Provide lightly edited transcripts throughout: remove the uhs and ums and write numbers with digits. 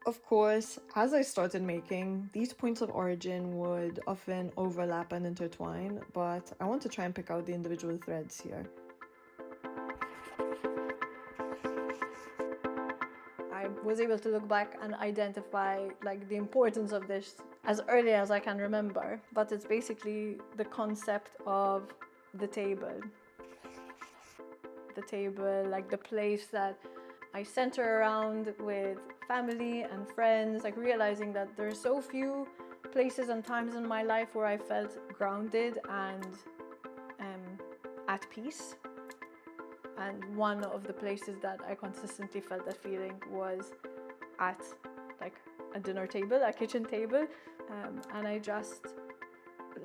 Of course, as I started making, these points of origin would often overlap and intertwine, but I want to try and pick out the individual threads here. I was able to look back and identify like the importance of this as early as I can remember, but it's basically the concept of the table. The table, like the place that I center around with family and friends, like realizing that there are so few places and times in my life where I felt grounded and at peace. And one of the places that I consistently felt that feeling was at like a dinner table, a kitchen table. And I just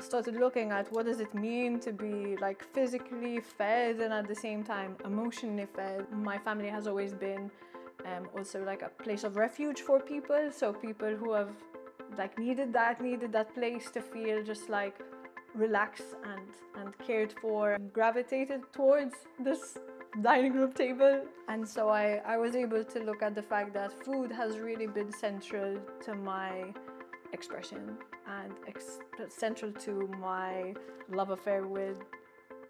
started looking at what does it mean to be like physically fed and at the same time emotionally fed. My family has always been also like a place of refuge for people. So people who have like needed that place to feel just like relaxed and cared for, gravitated towards this dining room table. And so I was able to look at the fact that food has really been central to my expression and central to my love affair with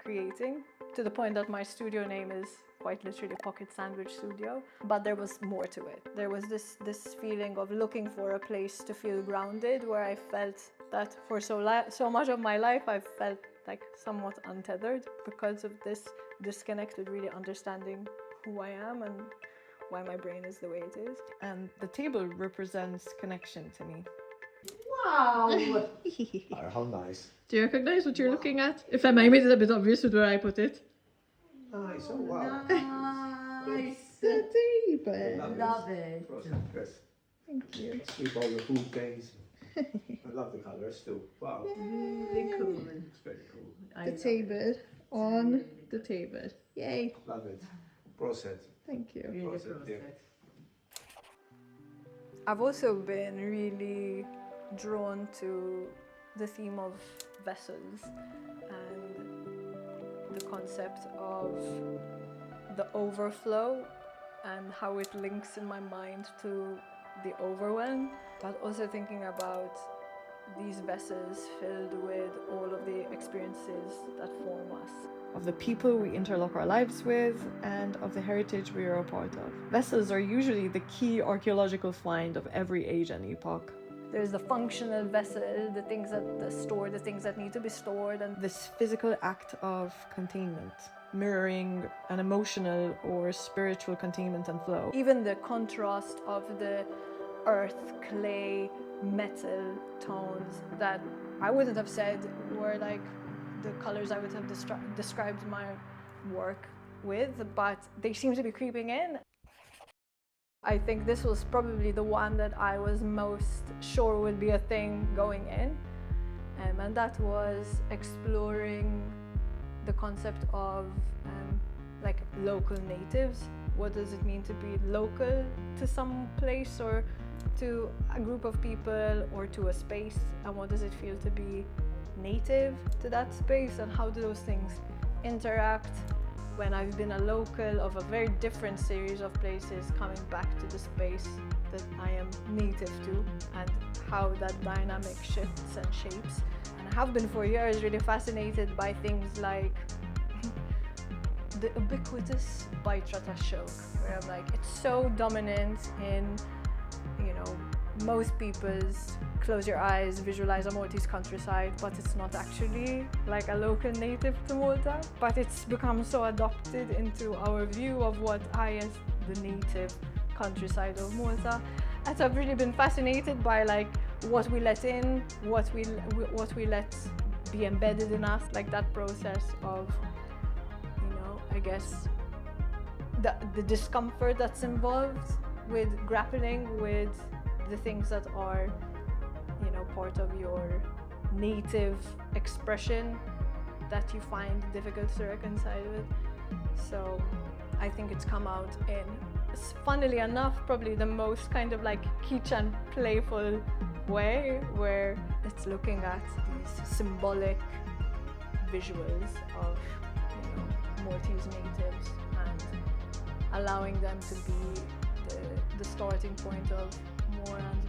creating, to the point that my studio name is quite literally Pocket Sandwich Studio. But there was more to it. There was this feeling of looking for a place to feel grounded, where I felt that for so much of my life I felt like somewhat untethered because of this disconnect with really understanding who I am and why my brain is the way it is. And the table represents connection to me. Wow! How nice. Do you recognize what you're looking at? If I made it a bit obvious with where I put it. Nice, oh wow. Nice! The table. Love it. Chris, Thank you. sweep all your food things. I love the colours too. Wow. Really cool. It's very cool. The table on the table. Yay. Love it. Proset. Thank you. Really Proset, dear. I've also been really drawn to the theme of vessels and the concept of the overflow and how it links in my mind to the overwhelm, but also thinking about these vessels filled with all of the experiences that form us, of the people we interlock our lives with, and of the heritage we are a part of. Vessels are usually the key archaeological find of every age and epoch. There's the functional vessel, the things that store the things that need to be stored, and this physical act of containment, mirroring an emotional or spiritual containment and flow. Even the contrast of the earth, clay, metal tones that I wouldn't have said were like the colors I would have described my work with, but they seem to be creeping in. I think this was probably the one that I was most sure would be a thing going in, and that was exploring the concept of like local natives. What does it mean to be local to some place or to a group of people or to a space, and what does it feel to be native to that space, and how do those things interact when I've been a local of a very different series of places coming back to the space that I am native to, and how that dynamic shifts and shapes. And I have been for years really fascinated by things like the ubiquitous Baitrata Shok, where I'm like, it's so dominant in, you know, most people's close your eyes, visualize a Maltese countryside, but it's not actually like a local native to Malta. But it's become so adopted into our view of what I as the native countryside of Malta. And so I've really been fascinated by like what we let in, what we let be embedded in us, like that process of, you know, I guess the discomfort that's involved with grappling with the things that are, you know, part of your native expression that you find difficult to reconcile with. So I think it's come out in, funnily enough, probably the most kind of like kitsch and playful way, where it's looking at these symbolic visuals of, you know, Maltese natives and allowing them to be the starting point of more and